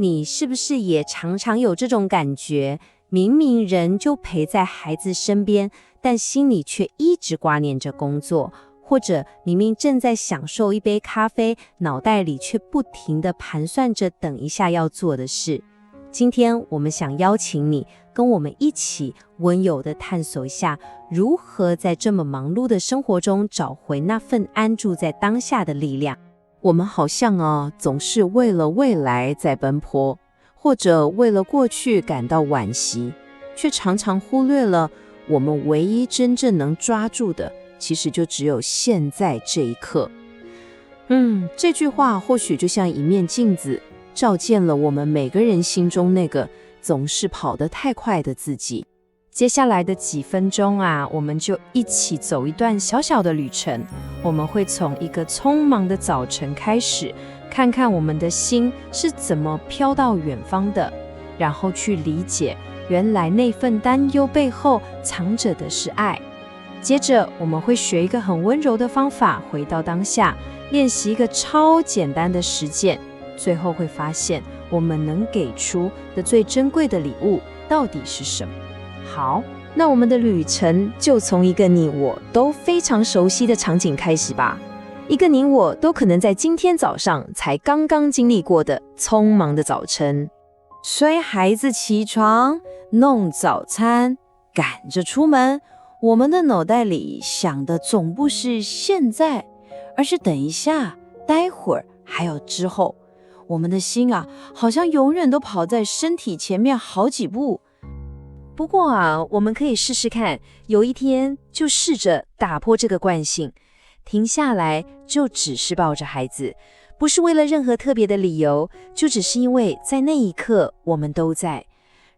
你是不是也常常有这种感觉？明明人就陪在孩子身边，但心里却一直挂念着工作，或者明明正在享受一杯咖啡，脑袋里却不停地盘算着等一下要做的事。今天我们想邀请你跟我们一起温柔地探索一下，如何在这么忙碌的生活中找回那份安住在当下的力量。我们好像总是为了未来在奔波，或者为了过去感到惋惜，却常常忽略了我们唯一真正能抓住的，其实就只有现在这一刻。这句话或许就像一面镜子，照见了我们每个人心中那个总是跑得太快的自己。接下来的几分钟我们就一起走一段小小的旅程。我们会从一个匆忙的早晨开始，看看我们的心是怎么飘到远方的，然后去理解原来那份担忧背后藏着的是爱。接着我们会学一个很温柔的方法，回到当下，练习一个超简单的实践，最后会发现我们能给出的最珍贵的礼物到底是什么。好，那我们的旅程就从一个你我都非常熟悉的场景开始吧。一个你我都可能在今天早上才刚刚经历过的匆忙的早晨。催孩子起床，弄早餐，赶着出门，我们的脑袋里想的总不是现在，而是等一下，待会儿，还有之后。我们的心好像永远都跑在身体前面好几步。不过我们可以试试看，有一天就试着打破这个惯性，停下来，就只是抱着孩子，不是为了任何特别的理由，就只是因为在那一刻我们都在，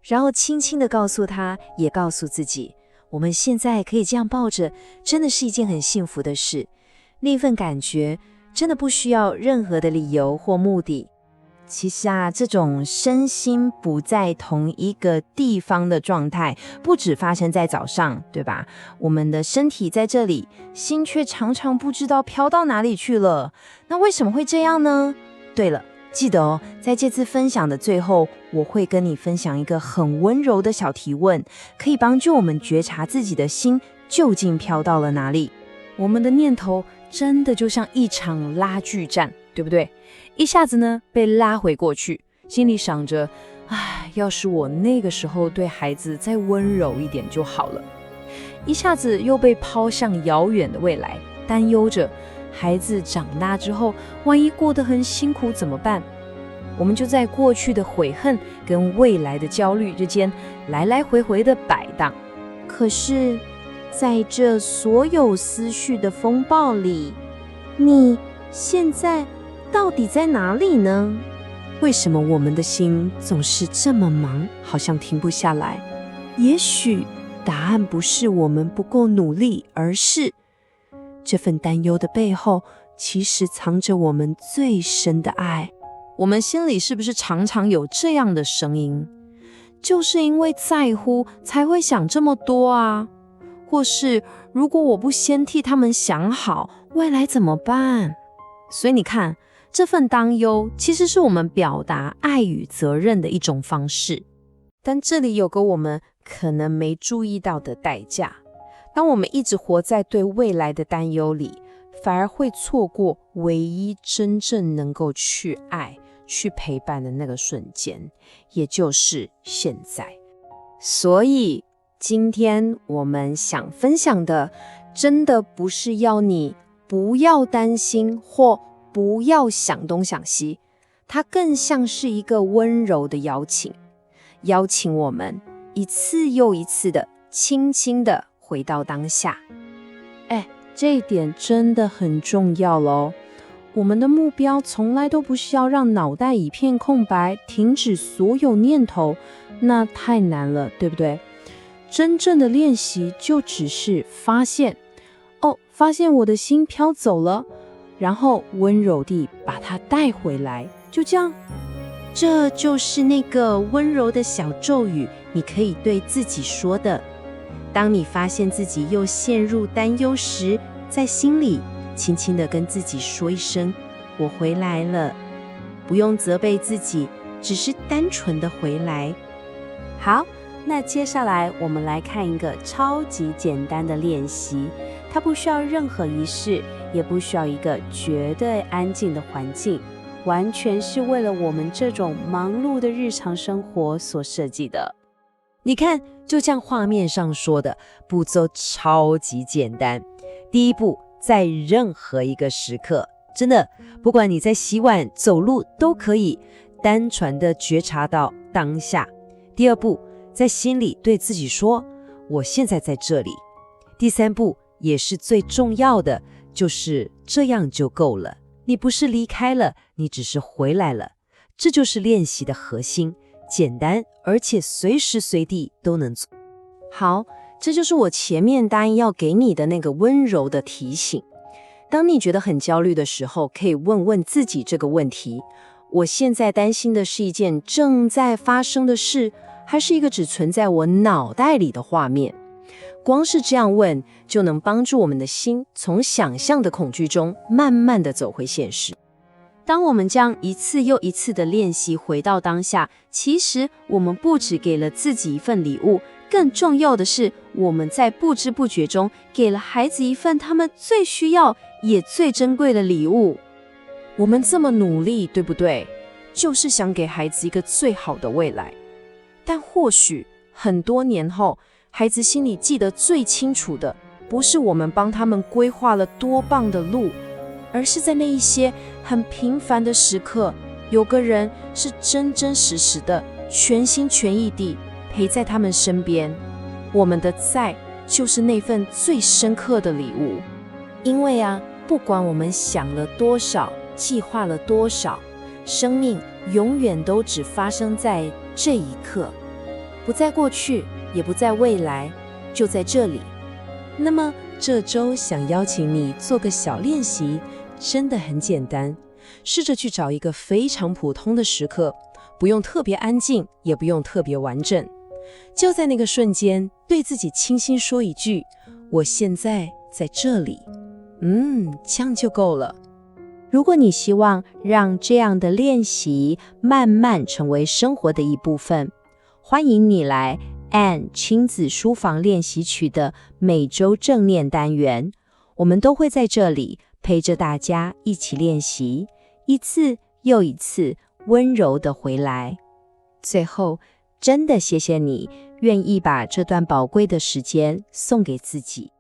然后轻轻地告诉他，也告诉自己，我们现在可以这样抱着，真的是一件很幸福的事。那份感觉真的不需要任何的理由或目的。其实这种身心不在同一个地方的状态，不只发生在早上，对吧？我们的身体在这里，心却常常不知道飘到哪里去了。那为什么会这样呢？对了，记得在这次分享的最后，我会跟你分享一个很温柔的小提问，可以帮助我们觉察自己的心究竟飘到了哪里。我们的念头真的就像一场拉锯战，对不对？一下子呢被拉回过去，心里想着，要是我那个时候对孩子再温柔一点就好了。一下子又被抛向遥远的未来，担忧着孩子长大之后，万一过得很辛苦怎么办？我们就在过去的悔恨跟未来的焦虑之间来来回回的摆荡。可是在这所有思绪的风暴里，你现在到底在哪里呢？为什么我们的心总是这么忙，好像停不下来？也许答案不是我们不够努力，而是这份担忧的背后，其实藏着我们最深的爱。我们心里是不是常常有这样的声音？就是因为在乎，才会想这么多或是如果我不先替他们想好，未来怎么办？所以你看，这份担忧其实是我们表达爱与责任的一种方式。但这里有个我们可能没注意到的代价，当我们一直活在对未来的担忧里，反而会错过唯一真正能够去爱、去陪伴的那个瞬间，也就是现在。所以今天我们想分享的，真的不是要你不要担心或不要想东想西，它更像是一个温柔的邀请，邀请我们一次又一次的轻轻的回到当下。这一点真的很重要咯。我们的目标从来都不是要让脑袋一片空白，停止所有念头，那太难了，对不对？真正的练习就只是发现我的心飘走了，然后温柔地把它带回来，就这样。这就是那个温柔的小咒语，你可以对自己说的。当你发现自己又陷入担忧时，在心里轻轻地跟自己说一声，我回来了。不用责备自己，只是单纯的回来。好，那接下来我们来看一个超级简单的练习，它不需要任何仪式，也不需要一个绝对安静的环境，完全是为了我们这种忙碌的日常生活所设计的。你看，就像画面上说的，步骤超级简单。第一步，在任何一个时刻，真的，不管你在洗碗、走路都可以，单纯的觉察到当下。第二步，在心里对自己说，我现在在这里。第三步，也是最重要的，就是这样就够了。你不是离开了，你只是回来了。这就是练习的核心，简单，而且随时随地都能做。好，这就是我前面答应要给你的那个温柔的提醒。当你觉得很焦虑的时候，可以问问自己这个问题：我现在担心的是一件正在发生的事，还是一个只存在我脑袋里的画面？光是这样问，就能帮助我们的心从想象的恐惧中慢慢的走回现实。当我们将一次又一次的练习回到当下，其实我们不只给了自己一份礼物，更重要的是，我们在不知不觉中给了孩子一份他们最需要也最珍贵的礼物。我们这么努力，对不对？就是想给孩子一个最好的未来。但或许很多年后，孩子心里记得最清楚的，不是我们帮他们规划了多棒的路，而是在那一些很平凡的时刻，有个人是真真实实的、全心全意地陪在他们身边。我们的在，就是那份最深刻的礼物。因为啊，不管我们想了多少，计划了多少，生命永远都只发生在这一刻，不在过去，也不在未来，就在这里。那么这周想邀请你做个小练习，真的很简单，试着去找一个非常普通的时刻，不用特别安静，也不用特别完整，就在那个瞬间，对自己轻轻说一句：我现在在这里。这样就够了。如果你希望让这样的练习慢慢成为生活的一部分，欢迎你来 Ann 亲子书房练习曲的每周正念单元，我们都会在这里陪着大家一起练习，一次又一次温柔地回来。最后，真的谢谢你愿意把这段宝贵的时间送给自己。